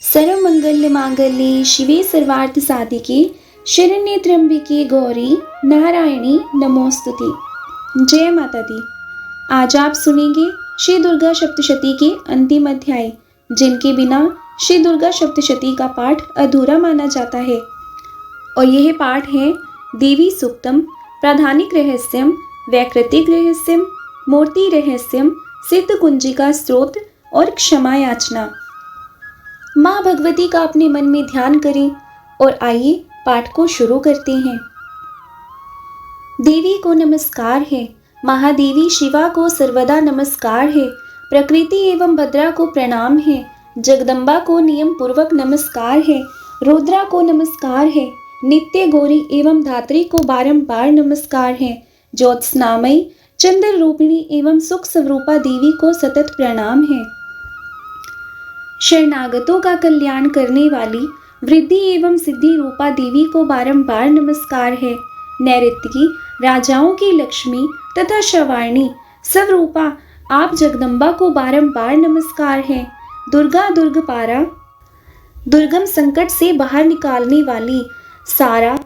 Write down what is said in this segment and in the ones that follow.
सर्वमंगलमांगल्ये शिवे सर्वार्थसाधिके शरण्ये त्र्यंबके गौरी नारायणी नमोस्तुते। जय माता दी। आज आप सुनेंगे श्री दुर्गा सप्तशती के अंतिम अध्याय, जिनके बिना श्री दुर्गा सप्तशती का पाठ अधूरा माना जाता है। और यह पाठ है देवी सूक्तम, प्राधानिक रहस्यम, वैकृतिक रहस्यम, मूर्ति रहस्यम, सिद्ध कुंजिका स्त्रोत और क्षमा याचना। माँ भगवती का अपने मन में ध्यान करें और आइए पाठ को शुरू करते हैं। देवी को नमस्कार है, महादेवी शिवा को सर्वदा नमस्कार है, प्रकृति एवं भद्रा को प्रणाम है, जगदम्बा को नियम पूर्वक नमस्कार है, रुद्रा को नमस्कार है, नित्य गौरी एवं धात्री को बारंबार नमस्कार है, ज्योत्स्नामयी चंद्र रूपिणी एवं सुख स्वरूपा देवी को सतत प्रणाम है। शरणागतों का कल्याण करने वाली वृद्धि एवं सिद्धि रूपा देवी को बारंबार नमस्कार है। नैऋत्यकी राजाओं की लक्ष्मी तथा शवारणी स्वरूपा आप जगदम्बा को बारंबार नमस्कार है। दुर्गा दुर्गपारा दुर्गम संकट से बाहर निकालने वाली, सारा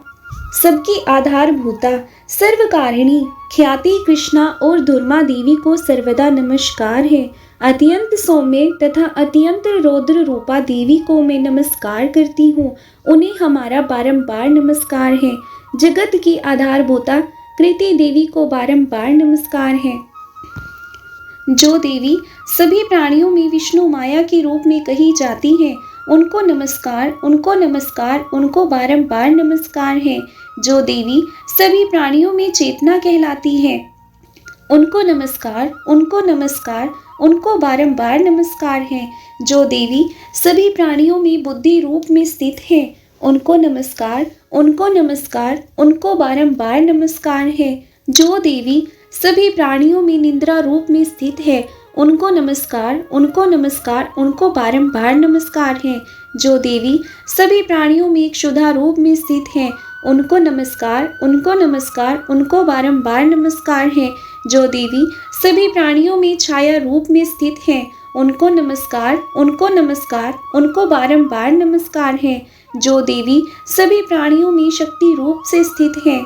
सबकी आधारभूता, सर्वकारिणी ख्याति कृष्णा और दुर्मा देवी को सर्वदा नमस्कार है। अत्यंत सौम्य तथा अत्यंत रौद्र रूपा देवी को मैं नमस्कार करती हूँ, उन्हें हमारा बारंबार नमस्कार है। जगत की आधारभूता कृति देवी को बारंबार नमस्कार है। जो देवी सभी प्राणियों में विष्णु माया के रूप में कही जाती है, उनको नमस्कार, उनको नमस्कार, उनको बारंबार नमस्कार है। जो देवी सभी प्राणियों में चेतना कहलाती है, उनको नमस्कार, उनको नमस्कार, उनको बारंबार नमस्कार है। जो देवी सभी प्राणियों में बुद्धि रूप में स्थित है, उनको नमस्कार, उनको नमस्कार, उनको बारंबार नमस्कार है। जो देवी सभी प्राणियों में निद्रा रूप में स्थित है, उनको नमस्कार, उनको नमस्कार, उनको बारंबार नमस्कार है। जो देवी सभी प्राणियों में एक क्षुधा रूप में स्थित है, उनको नमस्कार, उनको नमस्कार, उनको बारंबार नमस्कार है। जो देवी सभी प्राणियों में छाया रूप में स्थित है, उनको नमस्कार, उनको नमस्कार, उनको बारंबार नमस्कार है। जो देवी सभी प्राणियों में शक्ति रूप से स्थित है,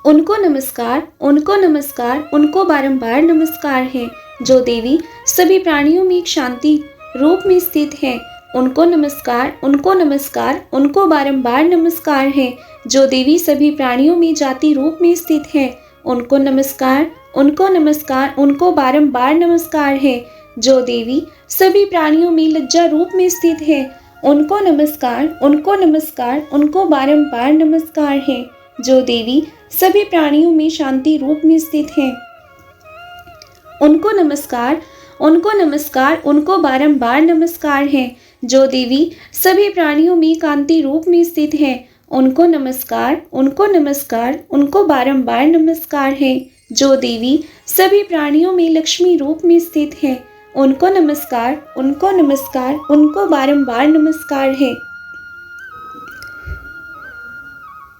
उनको नमस्कार, उनको नमस्कार, उनको बारंबार नमस्कार है। जो देवी सभी प्राणियों में एक शांति रूप में स्थित है, उनको नमस्कार, उनको नमस्कार, उनको बारंबार नमस्कार है। जो देवी सभी प्राणियों में जाति रूप में स्थित है, उनको नमस्कार, उनको नमस्कार, उनको बारंबार नमस्कार है। जो देवी सभी प्राणियों में लज्जा रूप में स्थित है, उनको नमस्कार, उनको नमस्कार, उनको बारंबार नमस्कार है। जो देवी सभी प्राणियों में शांति रूप में स्थित है, उनको नमस्कार, उनको नमस्कार, उनको बारंबार नमस्कार है। जो देवी सभी प्राणियों में कांति रूप में स्थित है, उनको नमस्कार, उनको नमस्कार, उनको बारंबार नमस्कार है। जो देवी सभी प्राणियों में लक्ष्मी रूप में स्थित है, उनको नमस्कार, उनको नमस्कार, उनको बारंबार नमस्कार है।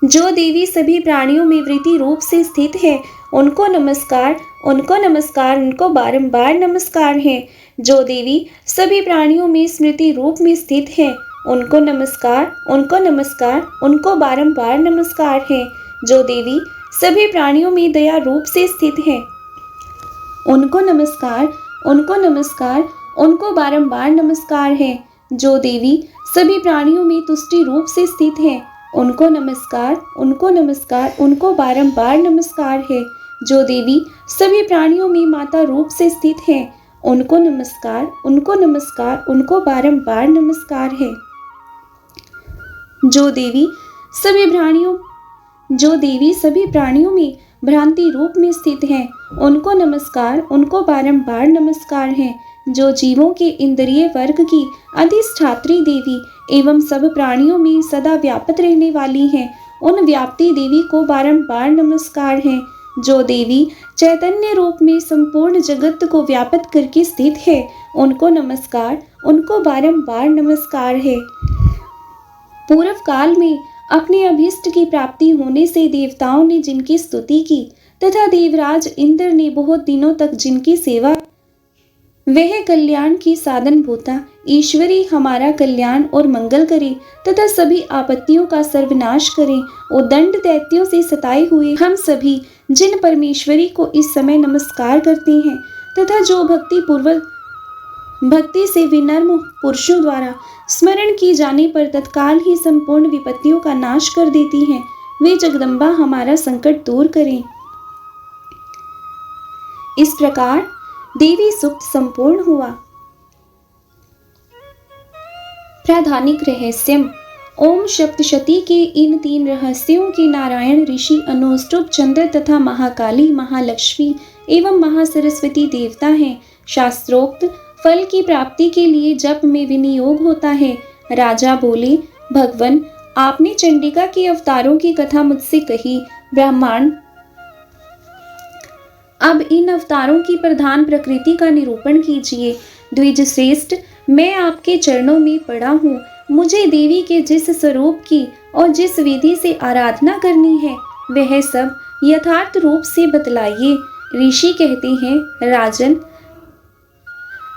जो देवी सभी प्राणियों में वृत्ति रूप से स्थित है, उनको नमस्कार, उनको नमस्कार, उनको बारंबार नमस्कार है। जो देवी सभी प्राणियों में स्मृति रूप में स्थित है, उनको नमस्कार, उनको नमस्कार, उनको बारंबार नमस्कार है। जो देवी सभी प्राणियों में दया रूप से स्थित है, उनको नमस्कार, उनको नमस्कार, उनको बारंबार नमस्कार है। जो देवी सभी प्राणियों में तुष्टि रूप से स्थित है, उनको नमस्कार, उनको नमस्कार, उनको बारंबार नमस्कार है। जो देवी सभी प्राणियों में माता रूप से स्थित है, उनको नमस्कार, उनको नमस्कार, उनको बारंबार नमस्कार है। जो देवी सभी प्राणियों में भ्रांति रूप में स्थित है, उनको नमस्कार, उनको बारंबार नमस्कार है। जो जीवों के इंद्रिय वर्ग की अधिष्ठात्री देवी एवं सब प्राणियों में सदा व्याप्त रहने वाली है, उन व्याप्ति देवी को बारंबार नमस्कार है। जो देवी चैतन्य रूप में संपूर्ण जगत को व्याप्त करके स्थित है, उनको नमस्कार, उनको बारंबार नमस्कार है। पूर्व काल में अपने अभीष्ट की प्राप्ति होने से देवताओं ने जिनकी स्तुति की तथा देवराज इंद्र ने बहुत दिनों तक जिनकी सेवा वह कल्याण की साधन भूता ईश्वरी हमारा कल्याण और मंगल करे तथा सभी आपत्तियों का सर्वनाश करे। उदंड दैत्यों से सताए हुए हम सभी जिन परमेश्वरी को इस समय नमस्कार करते हैं तथा जो भक्ति से विनम्र पुरुषों द्वारा स्मरण की जाने पर तत्काल ही संपूर्ण विपत्तियों का नाश कर देती हैं, वे जगदम्बा हमारा संकट दूर करें। इस प्रकार देवी सूक्त संपूर्ण हुआ। प्राधानिक रहस्यम। ओम सप्तशती के इन 3 रहस्यों के नारायण ऋषि अनुष्टुप, चंद्र तथा महाकाली, महालक्ष्मी एवं महासरस्वती देवता हैं। शास्त्रोक्त फल की प्राप्ति के लिए जप में विनियोग होता है। राजा बोले, भगवन आपने चंडिका के अवतारों की कथा मुझसे कही। ब्राह्मण, अब इन अवतारों की प्रधान प्रकृति का निरूपण कीजिए। द्विज श्रेष्ठ, मैं आपके चरणों में पड़ा हूँ। मुझे देवी के जिस स्वरूप की और जिस विधि से आराधना करनी है वह सब यथार्थ रूप से बतलाइए। ऋषि कहते हैं, राजन,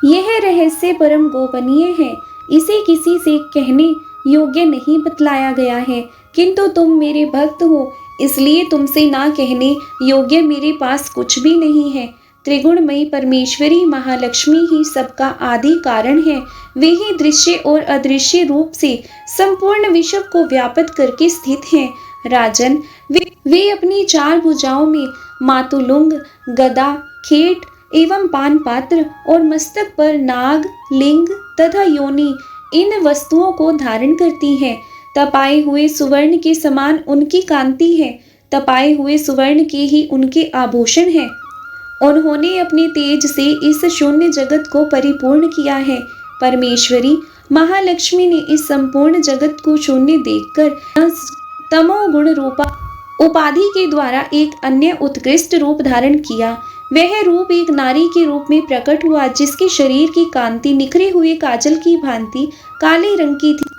यह रहस्य परम गोपनीय है, इसे किसी से कहने योग्य नहीं बतलाया गया है, किंतु तुम मेरे भक्त हो इसलिए तुमसे ना कहने योग्य मेरे पास कुछ भी नहीं है। त्रिगुणमयी परमेश्वरी महालक्ष्मी ही सबका आदि कारण है। वे ही दृश्य और अदृश्य रूप से संपूर्ण विश्व को व्यापित करके स्थित हैं। राजन, वे अपनी 4 भुजाओं में मातुलुंग, गदा, खेट एवं पान पात्र और मस्तक पर नाग, लिंग तथा योनि इन वस्तुओं को धारण करती हैं। तपाए हुए सुवर्ण के समान उनकी कांति है। तपाए हुए सुवर्ण के ही उनके आभूषण हैं। उन्होंने अपने तेज से इस शून्य जगत को परिपूर्ण किया है। परमेश्वरी महालक्ष्मी ने इस संपूर्ण जगत को शून्य देखकर तमोगुण रूपा उपाधि के द्वारा एक अन्य उत्कृष्ट रूप धारण किया। वह रूप एक नारी के रूप में प्रकट हुआ, जिसके शरीर की कांति निखरे हुए काजल की भांति काले रंग की थी।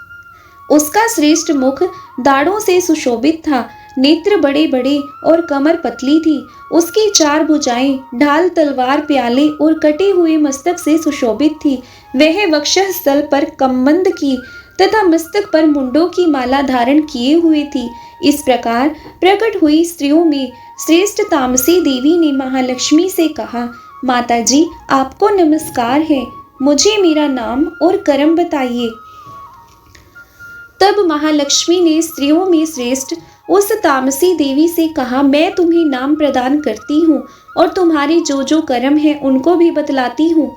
उसका श्रेष्ठ मुख दाढ़ों से सुशोभित था, नेत्र बड़े बड़े और कमर पतली थी। उसकी 4 भुजाएं ढाल, तलवार, प्याले और कटे हुए मस्तक से सुशोभित थी। वह वक्षस्थल स्थल पर कमंद की तथा मस्तक पर मुंडों की माला धारण किए हुए थी। इस प्रकार प्रकट हुई स्त्रियों में श्रेष्ठ तामसी देवी ने महालक्ष्मी से कहा, माता जी आपको नमस्कार है, मुझे मेरा नाम और कर्म बताइए। तब महालक्ष्मी ने स्त्रियों में श्रेष्ठ उस तामसी देवी से कहा, मैं तुम्हें नाम प्रदान करती हूँ और तुम्हारे जो जो कर्म है उनको भी बतलाती हूँ।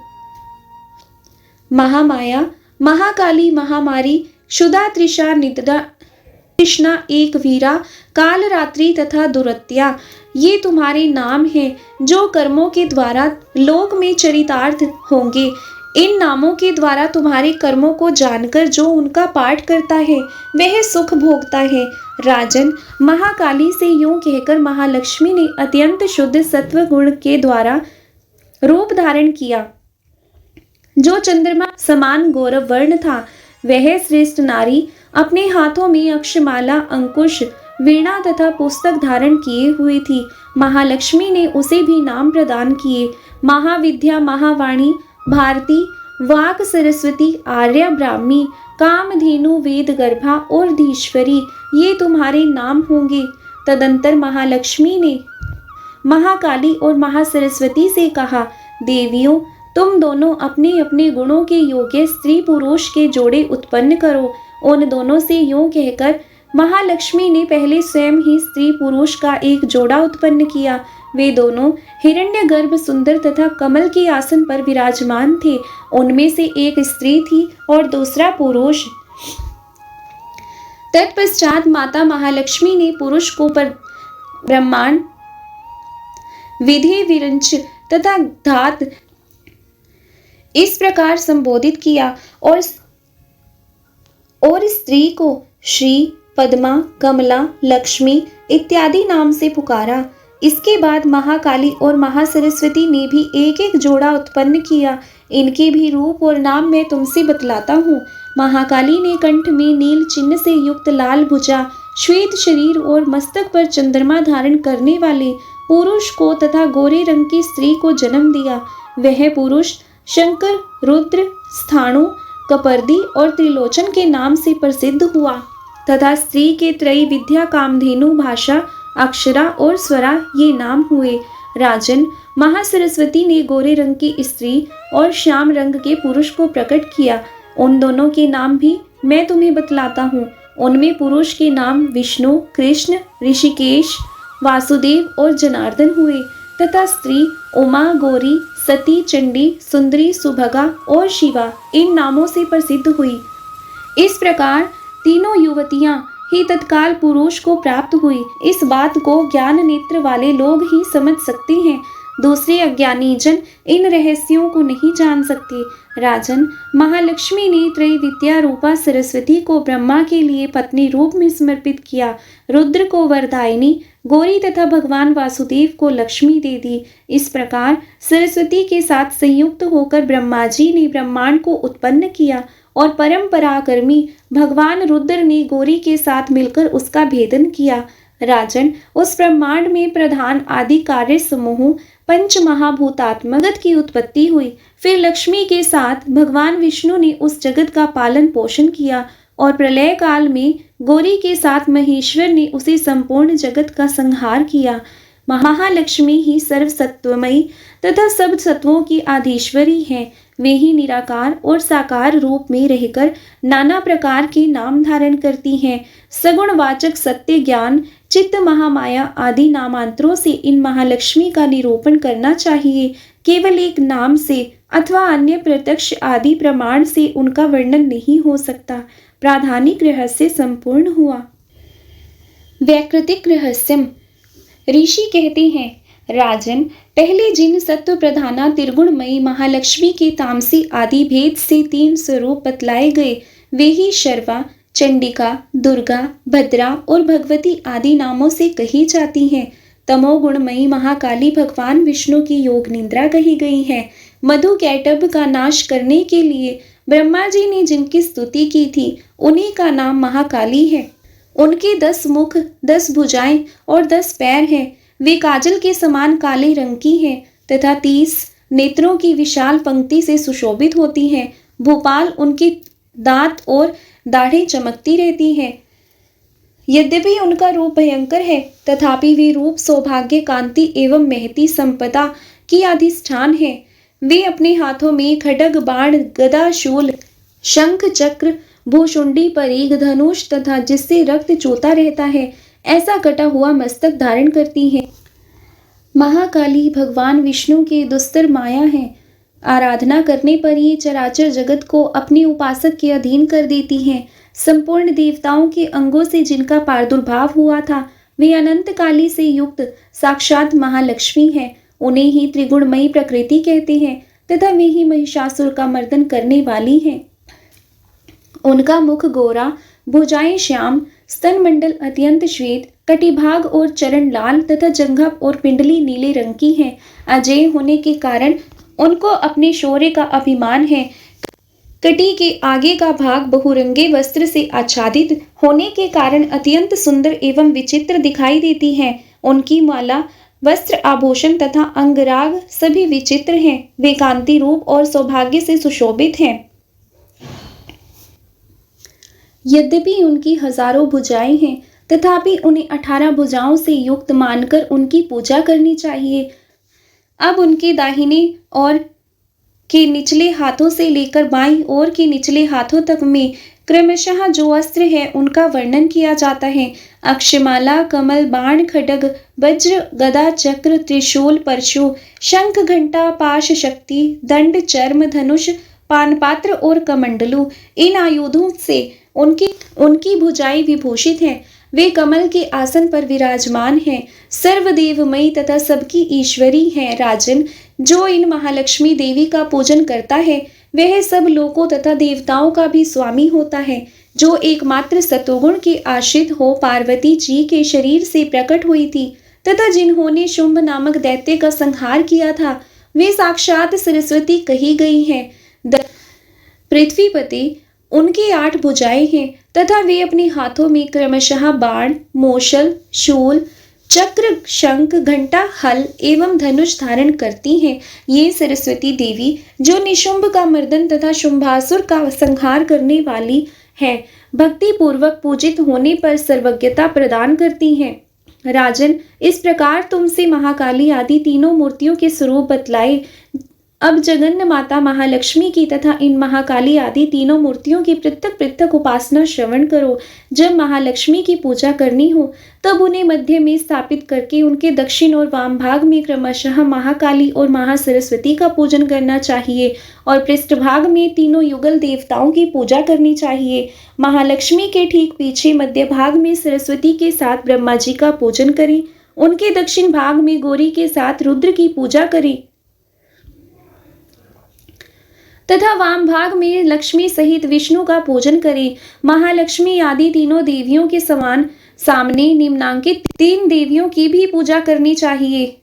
महामाया, महाकाली, महामारी, क्षुधा, तृषा, निद्रा, कृष्णा, एक वीरा, काल रात्रि तथा दुरत्या, ये तुम्हारे नाम हैं जो कर्मों के द्वारा लोक में चरितार्थ होंगे। इन नामों के द्वारा तुम्हारे कर्मों को जानकर जो उनका पाठ करता है वह सुख भोगता है। राजन, महाकाली से यूं कहकर महालक्ष्मी ने अत्यंत शुद्ध सत्व गुण के द्वारा रूप धारण किया, जो चंद्रमा समान गौरव वर्ण था। वह श्रेष्ठ नारी अपने हाथों में अक्षमाला, अंकुश, वीणा तथा पुस्तक धारण किए हुए थी। महालक्ष्मी ने उसे भी नाम प्रदान किए। महाविद्या, महावाणी, भारती, वाक सरस्वती, आर्या, ब्राह्मी, कामधेनु, वेद गर्भा और धीश्वरी, ये तुम्हारे नाम होंगे। तदंतर महालक्ष्मी ने महाकाली और महासरस्वती से कहा, देवियों तुम दोनों अपने अपने गुणों के योग्य स्त्री पुरुष के जोड़े उत्पन्न करो। उन दोनों से यूं कहकर महालक्ष्मी ने पहले स्वयं ही स्त्री पुरुष का एक जोड़ा उत्पन्न किया। वे दोनों हिरण्यगर्भ, सुंदर तथा कमल के आसन पर विराजमान थे। उनमें से एक स्त्री थी और दूसरा पुरुष। तत्पश्चात माता महालक्ष्मी ने पुरुष को पर ब्रह्मांड, विधि, विरंच तथा धात इस प्रकार संबोधित किया और स्त्री को श्री, पद्मा, कमला, लक्ष्मी इत्यादि नाम से पुकारा। इसके बाद महाकाली और महासरस्वती ने भी एक एक जोड़ा उत्पन्न किया। इनके भी रूप और नाम मैं तुमसे बतलाता हूँ। महाकाली ने कंठ में नील चिन्ह से युक्त लाल भुजा, श्वेत शरीर और मस्तक पर चंद्रमा धारण करने वाले पुरुष को तथा गोरे रंग की स्त्री को जन्म दिया। वह पुरुष शंकर रुद्र, स्थाणु, कपर्दी और त्रिलोचन के नाम से प्रसिद्ध हुआ तथा स्त्री के त्रयी विद्या कामधेनु, भाषा, अक्षरा और स्वरा ये नाम हुए। राजन, महासरस्वती ने गोरे रंग की स्त्री और श्याम रंग के पुरुष को प्रकट किया। उन दोनों के नाम भी मैं तुम्हें बतलाता हूँ। उनमें पुरुष के नाम विष्णु, कृष्ण, ऋषिकेश, वासुदेव और जनार्दन हुए तथा स्त्री उमा, गौरी, सती, चंडी, सुंदरी, सुभगा और शिवा इन नामों से प्रसिद्ध हुई। इस प्रकार तीनों युवतियां ही तत्काल पुरुष को प्राप्त हुई। इस बात को ज्ञान नेत्र वाले लोग ही समझ सकते हैं, दूसरे अज्ञानी जन इन रहस्यों को नहीं जान सकते। राजन, महालक्ष्मी ने त्रैविद्या रूपा सरस्वती को ब्रह्मा के लिए पत्नी रूप में समर्पित किया, रुद्र को वरदायिनी, गौरी तथा भगवान वासुदेव को लक्ष्मी दे दी। इस प्रकार सरस्वती के साथ संयुक्त होकर ब्रह्मा जी ने ब्रह्मांड को उत्पन्न किया और परम पराक्रमी भगवान रुद्र ने गौरी के साथ मिलकर उसका भेदन किया। राजन, उस ब्रह्मांड में प्रधान आदि कार्य समूह पंच महाभूतात्मक जगत की उत्पत्ति हुई। फिर लक्ष्मी के साथ भगवान विष्णु ने उस जगत का पालन पोषण किया और प्रलय काल में गौरी के साथ महेश्वर ने उसी संपूर्ण जगत का संहार किया। महालक्ष्मी ही सर्वसत्वमयी तथा सब सत्वों की आधीश्वरी है। वे ही निराकार और साकार रूप में रहकर नाना प्रकार के नाम धारण करती हैं। सगुणवाचक सत्य, ज्ञान, चित्त, महामाया आदि नामांतरों से इन महालक्ष्मी का निरूपण करना चाहिए। केवल एक नाम से अथवा अन्य प्रत्यक्ष आदि प्रमाण से उनका वर्णन नहीं हो सकता। प्राधानिक रहस्य संपूर्ण हुआ। वैकृतिक रहस्यम। ऋषि कहते हैं, राजन, पहले जिन सत्व प्रधाना त्रिगुणमयी महालक्ष्मी के तामसी आदि भेद से 3 स्वरूप बतलाए गए, वे ही शर्वा, चंडिका, दुर्गा, भद्रा और भगवती आदि नामों से कही जाती हैं। तमोगुणमयी महाकाली भगवान विष्णु की योग निद्रा कही गई है। मधु कैटभ का नाश करने के लिए ब्रह्मा जी ने जिनकी स्तुति की थी, उन्हीं का नाम महाकाली है। उनके 10 मुख, 10 भुजाएं और 10 पैर हैं। वे काजल के समान काले रंग की हैं तथा 30 नेत्रों की विशाल पंक्ति से सुशोभित होती हैं। भोपाल उनके दांत और दाढ़ें चमकती रहती हैं। यद्यपि उनका रूप भयंकर है, तथापि वे रूप सौभाग्य, कांति एवं महती संपदा की अधिष्ठान है। वे अपने हाथों में खड्ग, बाण, गदा, शूल, शंख, चक्र, भूषुंडी, परीघ, धनुष तथा जिससे रक्त चूता रहता है ऐसा कटा हुआ मस्तक धारण करती हैं। महाकाली भगवान विष्णु के दुस्तर माया है। आराधना करने पर ये चराचर जगत को अपने उपासक के अधीन कर देती हैं। संपूर्ण देवताओं के अंगों से जिनका प्रादुर्भाव हुआ था, वे अनंत काली से युक्त साक्षात महालक्ष्मी हैं। उन्हें ही त्रिगुणमयी प्रकृति कहते हैं तथा वे ही महिषासुर का मर्दन करने वाली हैं। उनका मुख गोरा, भुजाएं श्याम, स्तन मंडल अत्यंत श्वेत, कटिभाग और चरण लाल तथा जंघा और पिंडली नीले रंग की हैं। अजेय होने के कारण उनको अपने शौर्य का अभिमान है। कटी के आगे का भाग बहुरंगे वस्त्र से आच्छादित होने के कारण अत्यंत सुंदर एवं विचित्र दिखाई देती है। उनकी माला, वस्त्र, आभूषण तथा अंगराग सभी विचित्र हैं। वे कांति रूप और सौभाग्य से सुशोभित हैं। यद्यपि उनकी हजारों भुजाएं हैं, तथापि उन्हें 18 भुजाओं से युक्त मानकर उनकी पूजा करनी चाहिए। अब उनके दाहिने और के निचले हाथों से लेकर बाईं ओर के निचले हाथों तक में क्रमशः जो अस्त्र है उनका वर्णन किया जाता है। अक्षमाला, कमल, बाण, खड्ग, वज्र, गदा, चक्र, त्रिशूल, परशु, शंख, घंटा, पाश, शक्ति, दंड, चर्म, धनुष, पानपात्र और कमंडलू, इन आयुधों से उनकी भुजाएं विभूषित हैं। वे कमल के आसन पर विराजमान हैं। सर्वदेवमयी तथा सबकी ईश्वरी हैं। राजन, जो इन महालक्ष्मी देवी का पूजन करता है वह सब लोकों तथा देवताओं का भी स्वामी होता है। जो एकमात्र सतोगुण के आश्रित हो पार्वती जी के शरीर से प्रकट हुई थी तथा जिन्होंने शुंभ नामक दैत्य का संहार किया था, वे साक्षात सरस्वती कही गई हैं। पृथ्वीपति, उनकी 8 भुजाएं हैं तथा वे अपने हाथों में क्रमशः बाण, मोशल, शूल, चक्र, शंख, घंटा, हल एवं धनुष धारण करती हैं। ये सरस्वती देवी जो निशुंभ का मर्दन तथा शुंभासुर का संहार करने वाली है, भक्ति पूर्वक पूजित होने पर सर्वज्ञता प्रदान करती हैं। राजन, इस प्रकार तुमसे महाकाली आदि तीनों मूर्तियों के स्वरूप बतलाए। अब जगन्न माता महालक्ष्मी की तथा इन महाकाली आदि तीनों मूर्तियों की पृथक पृथक उपासना श्रवण करो। जब महालक्ष्मी की पूजा करनी हो तब उन्हें मध्य में स्थापित करके उनके दक्षिण और वाम भाग में क्रमशः महाकाली और महासरस्वती का पूजन करना चाहिए और पृष्ठभाग में तीनों युगल देवताओं की पूजा करनी चाहिए। महालक्ष्मी के ठीक पीछे मध्य भाग में सरस्वती के साथ ब्रह्मा जी का पूजन करें। उनके दक्षिण भाग में गौरी के साथ रुद्र की पूजा करें तथा वाम भाग में लक्ष्मी सहित विष्णु का पूजन करें। महालक्ष्मी आदि तीनों देवियों के समान सामने निम्नांकित 3 देवियों की भी पूजा करनी चाहिए।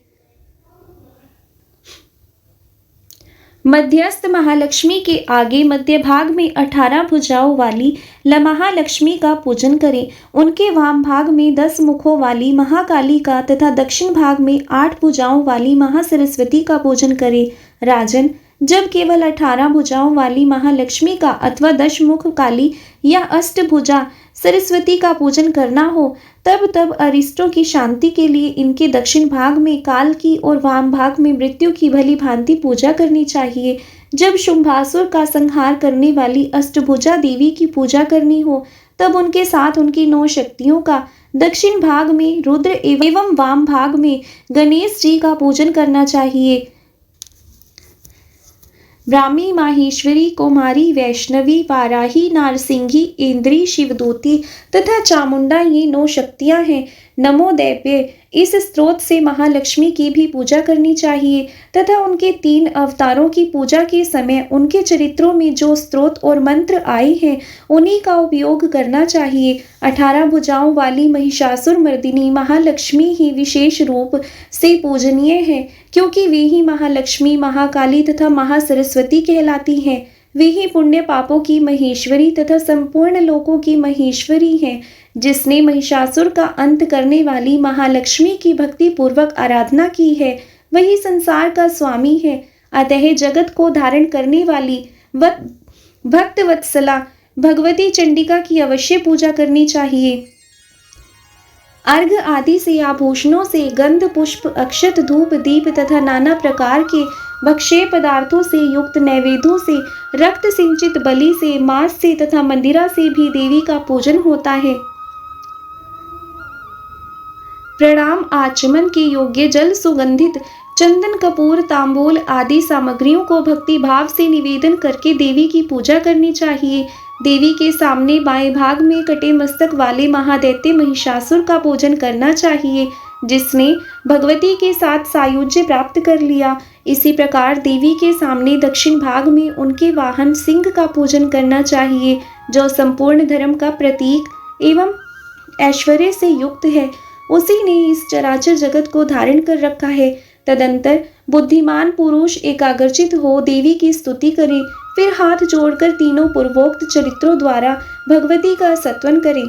मध्यस्थ महालक्ष्मी के आगे मध्य भाग में 18 भुजाओं वाली महालक्ष्मी का पूजन करें। उनके वाम भाग में 10 मुखों वाली महाकाली का तथा दक्षिण भाग में 8 भुजाओं वाली महासरस्वती का पूजन करें। राजन, जब केवल 18 भुजाओं वाली महालक्ष्मी का अथवा 10 मुख काली या अष्टभुजा सरस्वती का पूजन करना हो तब अरिष्टों की शांति के लिए इनके दक्षिण भाग में काल की और वाम भाग में मृत्यु की भली भांति पूजा करनी चाहिए। जब शुंभासुर का संहार करने वाली अष्टभुजा देवी की पूजा करनी हो तब उनके साथ उनकी 9 शक्तियों का दक्षिण भाग में रुद्र एवं वाम भाग में गणेश जी का पूजन करना चाहिए। ब्राह्मी, माहेश्वरी, कुमारी, वैष्णवी, वाराही, नारसिंही, इंद्री, शिवदूती तथा चामुंडा ये 9 शक्तियां हैं। नमो दैव्य, इस स्तोत्र से महालक्ष्मी की भी पूजा करनी चाहिए तथा उनके 3 अवतारों की पूजा के समय उनके चरित्रों में जो स्तोत्र और मंत्र आए हैं उन्हीं का उपयोग करना चाहिए। 18 भुजाओं वाली महिषासुर मर्दिनी महालक्ष्मी ही विशेष रूप से पूजनीय है, क्योंकि वे ही महालक्ष्मी, महाकाली तथा महासरस्वती कहलाती हैं। वे ही पुण्य पापों की महेश्वरी तथा संपूर्ण लोकों की महेश्वरी हैं। जिसने महिषासुर का अंत करने वाली महालक्ष्मी की भक्ति पूर्वक आराधना की है वही संसार का स्वामी है। अतः जगत को धारण करने वाली भक्त वत्सला भगवती चंडिका की अवश्य पूजा करनी चाहिए। अर्घ आदि से, आभूषणों से, गंध पुष्प, अक्षत, धूप, दीप तथा नाना प्रकार के भक्ष्य पदार्थों से युक्त नैवेद्यों से, रक्त सिंचित बलि से, मांस से तथा मंदिरा से भी देवी का पूजन होता है। प्रणाम आचमन के योग्य जल, सुगंधित चंदन, कपूर, तांबूल आदि सामग्रियों को भक्ति भाव से निवेदन करके देवी की पूजा करनी चाहिए। देवी के सामने बाएं भाग में कटे मस्तक वाले महादैत्य महिषासुर का पूजन करना चाहिए, जिसने भगवती के साथ सायुज्य प्राप्त कर लिया। इसी प्रकार देवी के सामने दक्षिण भाग में उनके वाहन सिंह का पूजन करना चाहिए, जो संपूर्ण धर्म का प्रतीक एवं ऐश्वर्य से युक्त है। उसी ने इस चराचर जगत को धारण कर रखा है। तदंतर बुद्धिमान पुरुष एकाग्रचित हो देवी की स्तुति करे, फिर हाथ जोड़कर तीनों पूर्वोक्त चरित्रों द्वारा भगवती का सत्वन करे।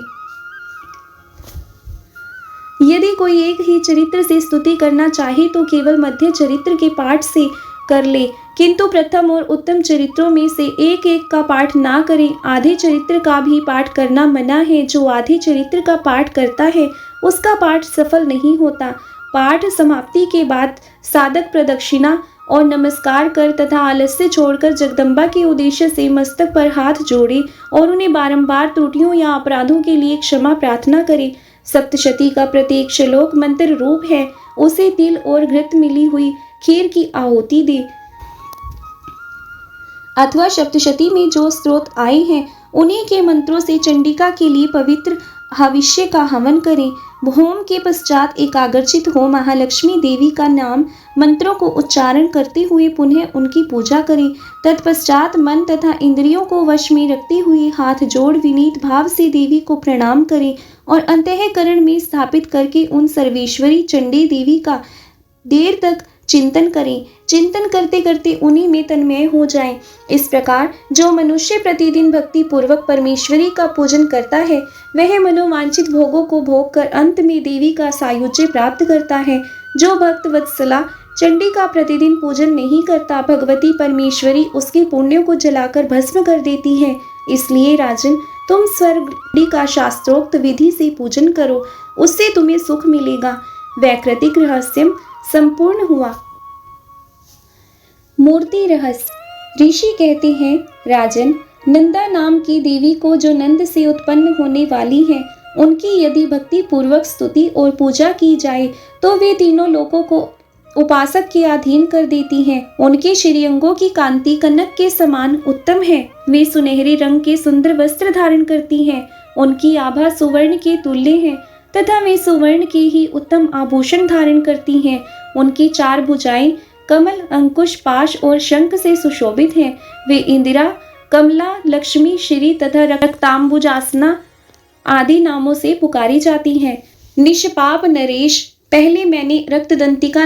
यदि कोई एक ही चरित्र से स्तुति करना चाहे तो केवल मध्य चरित्र के पाठ से कर ले, किंतु प्रथम और उत्तम चरित्रों में से एक एक का पाठ ना करें। आधे चरित्र का भी पाठ करना मना है। जो आधे चरित्र का पाठ करता है उसका पाठ सफल नहीं होता। पाठ समाप्ति के बाद साधक प्रदक्षिणा और नमस्कार कर तथा आलस्य छोड़कर जगदम्बा के उद्देश्य से मस्तक पर हाथ जोड़े और उन्हें बारंबार त्रुटियों या अपराधों के लिए क्षमा प्रार्थना करे। सप्तशती का प्रत्येक श्लोक मंत्र रूप है। उसे तिल और घृत मिली हुई खीर की आहुति दे, अथवा सप्तशती में जो स्त्रोत आए हैं उन्हीं के मंत्रों से चंडिका के लिए पवित्र हविष्य का हवन करें। होम के पश्चात एकाग्रचित हो महालक्ष्मी देवी का नाम मंत्रों को उच्चारण करते हुए पुनः उनकी पूजा करें। तत्पश्चात मन तथा इंद्रियों को वश में रखते हुए हाथ जोड़ विनीत भाव से देवी को प्रणाम करें और अंतःकरण में स्थापित करके उन सर्वेश्वरी चंडी देवी का देर तक चिंतन करें, चिंतन करते करते उन्हीं में तन्मय हो जाएं। इस प्रकार जो मनुष्य प्रतिदिन भक्ति पूर्वक परमेश्वरी का पूजन करता है वह मनोवांछित भोगों को भोग कर अंत में देवी का सायुज्य प्राप्त करता है। जो भक्त वत्सला चंडी का प्रतिदिन पूजन नहीं करता, भगवती परमेश्वरी उसके पुण्यों को जलाकर भस्म कर देती है। इसलिए राजन, तुम स्वर्गडी का शास्त्रोक्त विधि से पूजन करो, उससे तुम्हें सुख मिलेगा। वैकृतिक रहस्यम संपूर्ण हुआ। मूर्ति रहस्य। ऋषि कहते हैं, राजन, नंदा नाम की देवी को जो नंद से उत्पन्न होने वाली है, उनकी यदि भक्ति पूर्वक स्तुति और पूजा की जाए तो वे तीनों लोकों को उपासक के अधीन कर देती हैं। उनके श्रीअंगों की कांति कनक के समान उत्तम है। वे सुनहरे रंग के सुंदर वस्त्र धारण करती हैं। उनकी आभा सुवर्ण के तुल्य है तथा वे सुवर्ण के ही उत्तम आभूषण धारण करती हैं। उनकी 4 भुजाएं कमल, अंकुश, पाश और शंख से सुशोभित हैं। वे इंदिरा, कमला, लक्ष्मी, श्री तथा रक्तांबुजासना आदि नामों से पुकारी जाती हैं। निष्पाप नरेश, पहले मैंने रक्तदंतिका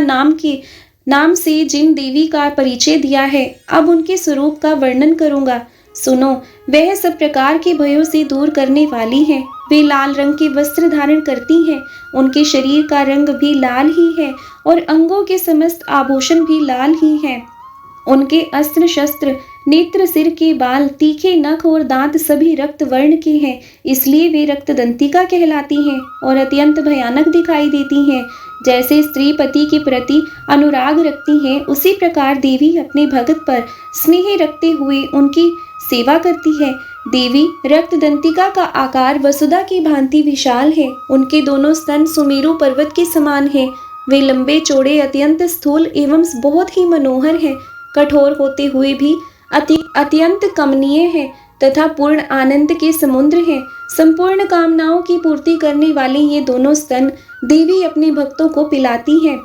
नाम से जिन देवी का परिचय दिया है, अब उनके स्वरूप का वर्णन करूंगा। सुनो, वह सब प्रकार के भयों से दूर करने वाली है। वे लाल रंग के वस्त्र धारण करती हैं। उनके शरीर का रंग भी लाल ही है और अंगों के समस्त आभूषण भी लाल ही हैं। उनके अस्त्र शस्त्र, नेत्र, सिर के बाल, तीखे नख और दांत सभी रक्त वर्ण के हैं। इसलिए वे रक्तदंतिका कहलाती हैं और अत्यंत भयानक दिखाई देती हैं। जैसे स्त्री पति के प्रति अनुराग रखती है, उसी प्रकार देवी अपने भगत पर स्नेह रखते हुए उनकी सेवा करती है। देवी रक्तदंतिका का आकार वसुधा की भांति विशाल है। उनके दोनों स्तन सुमेरु पर्वत के समान है। वे लंबे चौड़े, अत्यंत स्थूल एवं बहुत ही मनोहर है। कठोर होते हुए भी अत्यंत कमनीय है तथा पूर्ण आनंद के समुद्र है। संपूर्ण कामनाओं की पूर्ति करने वाले ये दोनों स्तन देवी अपने भक्तों को पिलाती हैं।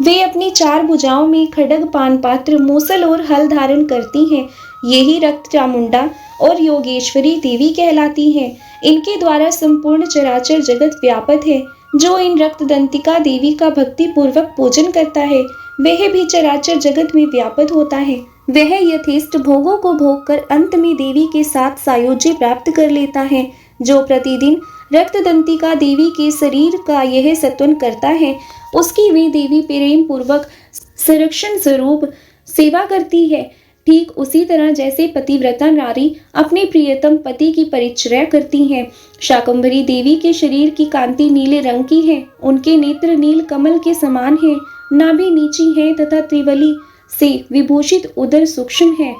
वे अपनी 4 भुजाओं में खड्ग, पानपात्र, मूसल और हल धारण करती हैं। यही रक्त चामुंडा और योगेश्वरी देवी कहलाती हैं। इनके द्वारा संपूर्ण चराचर जगत व्यापक है। जो इन रक्तदंतिका देवी का भक्ति पूर्वक पूजन करता है वह भी चराचर जगत में व्यापक होता है। वह यथेष्ट भोगों को भोग कर अंत में देवी के साथ सायुज्य प्राप्त कर लेता है। जो प्रतिदिन रक्तदंतिका देवी के शरीर का यह सत्वन करता है, उसकी वे देवी प्रेम पूर्वक संरक्षण स्वरूप सेवा करती है। ठीक उसी तरह जैसे पतिव्रता नारी अपने प्रियतम पति की परिचर्या करती है। शाकंभरी देवी के शरीर की कांति नीले रंग की है। उनके नेत्र नील कमल के समान है। नाभि नीची है तथा त्रिवली से विभूषित उदर सूक्ष्म है।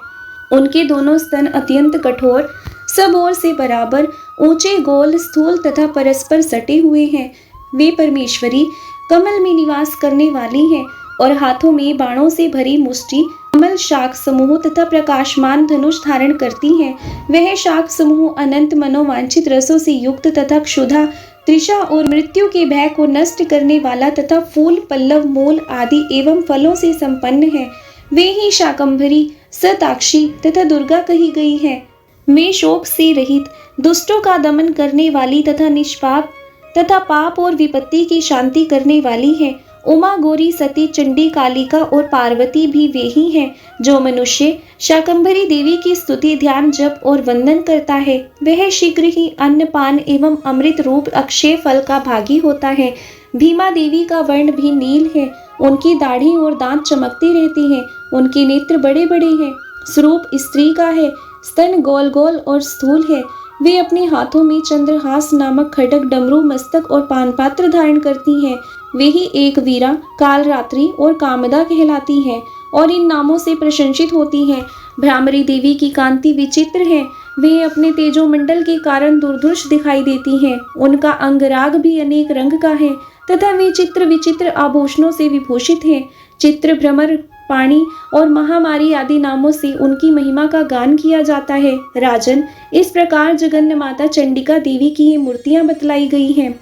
उनके दोनों स्तन अत्यंत कठोर, सब ओर से बराबर, ऊंचे, गोल, स्थूल तथा परस्पर सटे हुए हैं। वे परमेश्वरी कमल में निवास करने वाली हैं और हाथों में बाणों से भरी मुष्टि, कमल, शाख समूह तथा प्रकाशमान धनुष धारण करती हैं। वह शाख समूह अनंत मनोवांछित रसों से युक्त तथा क्षुधा, तृषा और मृत्यु के भय को नष्ट करने वाला तथा फूल, पल्लव, मूल आदि एवं फलों से संपन्न है। वे ही शाकंभरी, सताक्षी तथा दुर्गा कही गई है। वे शोक से रहित, दुष्टों का दमन करने वाली तथा निष्पाप तथा पाप और विपत्ति की शांति करने वाली है। उमा, गौरी, सती, चंडी, कालिका और पार्वती भी वे ही हैं। जो मनुष्य शाकंभरी देवी की स्तुति, ध्यान, जप और वंदन करता है वह शीघ्र ही अन्न, पान एवं अमृत रूप अक्षय फल का भागी होता है। भीमा देवी का वर्ण भी नील है। उनकी दाढ़ी और दांत चमकती रहती हैं। उनके नेत्र बड़े बड़े हैं। स्वरूप स्त्री का है। स्तन गोल गोल और स्थूल है। वे अपने हाथों में चंद्रहास नामक खड्ग, डमरू, मस्तक और पानपात्र धारण करती हैं। वे ही एक वीरा, कालरात्रि और कामदा कहलाती हैं और इन नामों से प्रशंसित होती हैं। भ्रामरी देवी की कांति विचित्र है। वे अपने तेजोमंडल के कारण दुर्धर्ष दिखाई देती हैं। उनका अंगराग भी अनेक रंग का है तथा वे चित्र विचित्र आभूषणों से विभूषित हैं। चित्र, भ्रमर, पाणी और महामारी आदि नामों से उनकी महिमा का गान किया जाता है। राजन, इस प्रकार जगन्य माता चंडिका देवी की ये मूर्तियां बतलाई गई हैं,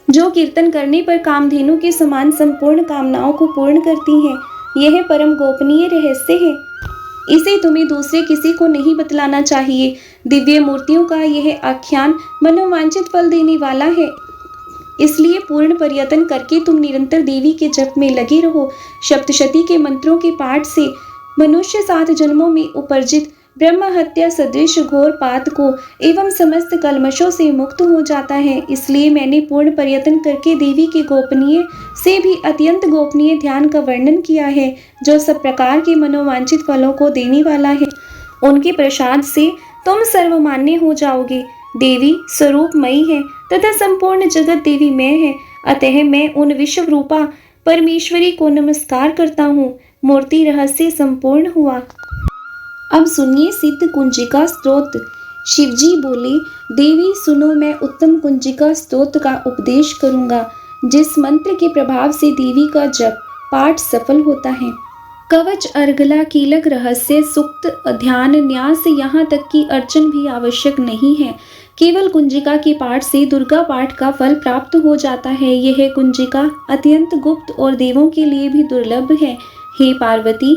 जो कीर्तन करने पर कामधेनु के समान संपूर्ण कामनाओं को पूर्ण करती हैं। यह परम गोपनीय रहस्य है। इसे तुम्हें दूसरे किसी को नहीं बतलाना चाहिए। दिव्य मूर्तियों का यह आख्यान मनोवांछित फल देने वाला है। इसलिए पूर्ण प्रयत्न करके तुम निरंतर देवी के जप में लगे रहो। सप्तशती के मंत्रों के पाठ से मनुष्य 7 जन्मों में उपर्जित ब्रह्म हत्या सदृश घोर पात को एवं समस्त कल्मशों से मुक्त हो जाता है। इसलिए मैंने पूर्ण प्रयत्न करके देवी के गोपनीय से भी अत्यंत गोपनीय ध्यान का वर्णन किया है, जो सब प्रकार के मनोवांछित फलों को देने वाला है। उनके प्रसाद से तुम सर्वमान्य हो जाओगे। देवी स्वरूपमयी है तथा संपूर्ण जगत देवी मैं है, अतः मैं उन विश्व रूपा परमेश्वरी को नमस्कार करता हूँ। मूर्ति रहस्य संपूर्ण हुआ। अब सुनिए सिद्ध कुंजिका स्तोत्र। शिवजी बोले, देवी सुनो, मैं उत्तम कुंजिका स्तोत्र का उपदेश करूंगा, जिस मंत्र के प्रभाव से देवी का जप पाठ सफल होता है। कवच, अर्गला, कीलक, रहस्य, सुक्त, ध्यान, न्यास, यहाँ तक कि अर्चन भी आवश्यक नहीं है। केवल कुंजिका के पाठ से दुर्गा पाठ का फल प्राप्त हो जाता है। यह कुंजिका अत्यंत गुप्त और देवों के लिए भी दुर्लभ है। हे पार्वती,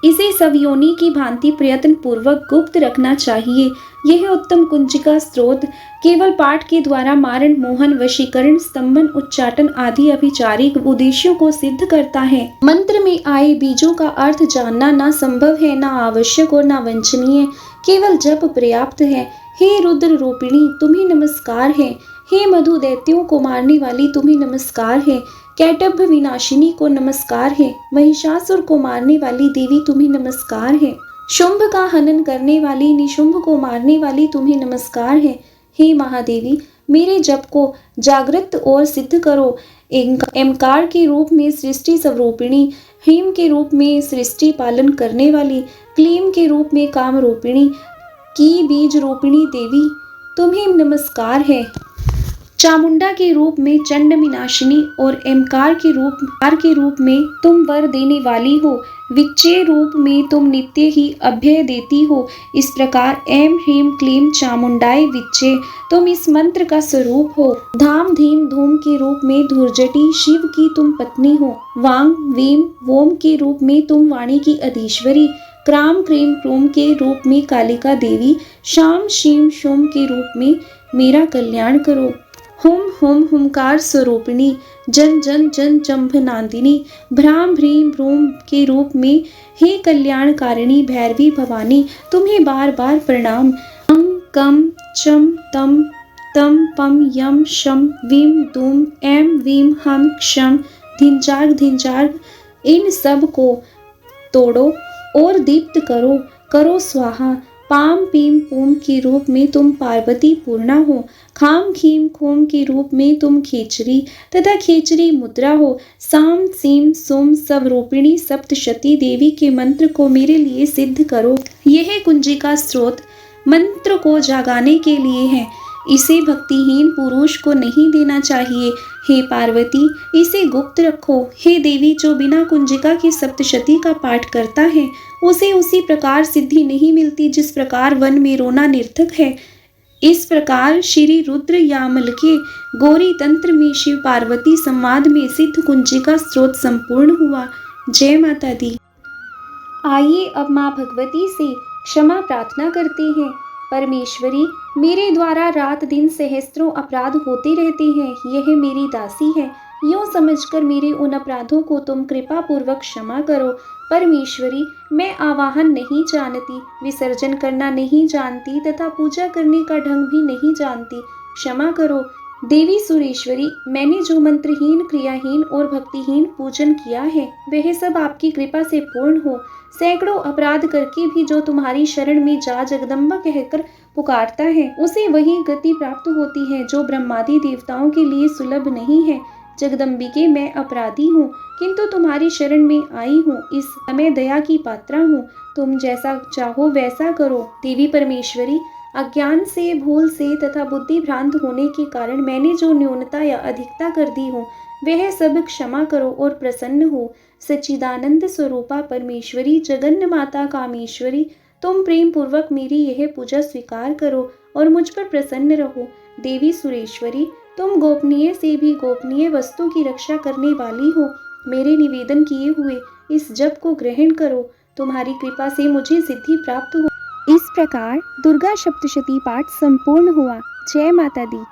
इसे सब योनि की भांति प्रयत्न पूर्वक गुप्त रखना चाहिए। यह उत्तम कुंजिका स्त्रोत केवल पाठ के द्वारा मारण, मोहन, वशीकरण, स्तंभन, उच्चाटन आदि अभिचारिक उद्देश्यों को सिद्ध करता है। मंत्र में आए बीजों का अर्थ जानना ना संभव है, ना आवश्यक और ना वंचनीय, केवल जप पर्याप्त है। हे रुद्र रूपिणी, तुम्हें नमस्कार है। हे मधु दैत्यों को मारने वाली, तुम्हें नमस्कार है। कैटभ विनाशिनी को नमस्कार है। महिषासुर को मारने वाली देवी, तुम्हें नमस्कार है। शुंभ का हनन करने वाली, निशुंभ को मारने वाली, तुम्हें नमस्कार है। हे महादेवी, मेरे जप को जागृत और सिद्ध करो। एमकार के रूप में सृष्टि स्वरूपिणी, हेम के रूप में सृष्टि पालन करने वाली, क्लीम के रूप में काम रूपिणी, की बीज रूपिणी देवी, तुम्हें नमस्कार है। चामुंडा के रूप में चंड विनाशिनी और एमकार के रूप में तुम वर देने वाली हो। विच्चे रूप में तुम नित्य ही अभय देती हो। इस प्रकार एम ह्रीम क्लीम चामुंडाई विच्चे, तुम इस मंत्र का स्वरूप हो। धाम धीम धूम के रूप में धुर्जटी, शिव की तुम पत्नी हो। वांग वीम वोम के रूप में तुम वाणी की अधीश्वरी, क्राम क्रीम क्रूम के रूप में कालिका देवी, शाम शीम शोम के रूप में मेरा कल्याण करो। हुम हुम हुमकार स्वरूपिणी, जन जन जन जंभ नांदिनी, भ्राम भ्रीम भ्रूम के रूप में हे कल्याणकारिणी भैरवी भवानी, तुम्हें बार बार प्रणाम। अं कम चम तम तम पम यम शम वीम दूम एम वीम हम क्षम धिंचार्ग धिंचार्ग, इन सब को तोड़ो और दीप्त करो। करो स्वाहा। पाम पीम पूम के रूप में तुम पार्वती पूर्णा हो। खाम खीम खोम के रूप में तुम खेचरी तथा खेचरी मुद्रा हो। साम सीम सोम सब रूपिणी सप्तशती देवी के मंत्र को मेरे लिए सिद्ध करो। यह कुंजिका स्त्रोत मंत्र को जागाने के लिए है। इसे भक्तिहीन पुरुष को नहीं देना चाहिए। हे पार्वती, इसे गुप्त रखो। हे देवी, जो बिना कुंजिका की सप्तशती का पाठ करता है, उसे उसी प्रकार सिद्धि नहीं मिलती जिस प्रकार वन में रोना निर्थक है। इस प्रकार श्री रुद्र यामल के गौरी तंत्र में शिव पार्वती संवाद में सिद्ध कुंजिका स्त्रोत संपूर्ण हुआ। जय माता दी। आइए अब माँ भगवती से क्षमा प्रार्थना करते हैं। परमेश्वरी, मेरे द्वारा रात दिन सहस्त्रों अपराध होते रहते हैं। यह मेरी दासी है, यूँ समझकर मेरे उन अपराधों को तुम कृपा पूर्वक क्षमा करो। परमेश्वरी, मैं आवाहन नहीं जानती, विसर्जन करना नहीं जानती तथा पूजा करने का ढंग भी नहीं जानती, क्षमा करो। देवी सुरेश्वरी, मैंने जो मंत्रहीन, क्रियाहीन और भक्तिहीन पूजन किया है, वह सब आपकी कृपा से पूर्ण हो। सैकड़ों अपराध करके भी जो तुम्हारी शरण में जा जगदम्बा कहकर पुकारता है, उसे वही गति प्राप्त होती है जो ब्रह्मादि देवताओं के लिए सुलभ नहीं है। जगदम्बिके, मैं अपराधी हूँ, किंतु तुम्हारी शरण में आई हूँ। इस समय दया की पात्रा हूँ, तुम जैसा चाहो वैसा करो। देवी परमेश्वरी, अज्ञान से, भूल से तथा बुद्धि भ्रांत होने के कारण मैंने जो न्यूनता या अधिकता कर दी हो, वह सब क्षमा करो और प्रसन्न हो। सच्चिदानंद स्वरूपा परमेश्वरी, जगन्न माता कामेश्वरी, तुम प्रेम पूर्वक मेरी यह पूजा स्वीकार करो और मुझ पर प्रसन्न रहो। देवी सुरेश्वरी, तुम गोपनीय से भी गोपनीय वस्तु की रक्षा करने वाली हो। मेरे निवेदन किए हुए इस जप को ग्रहण करो। तुम्हारी कृपा से मुझे सिद्धि प्राप्त हो। इस प्रकार दुर्गा सप्तशती पाठ संपूर्ण हुआ। जय माता दी।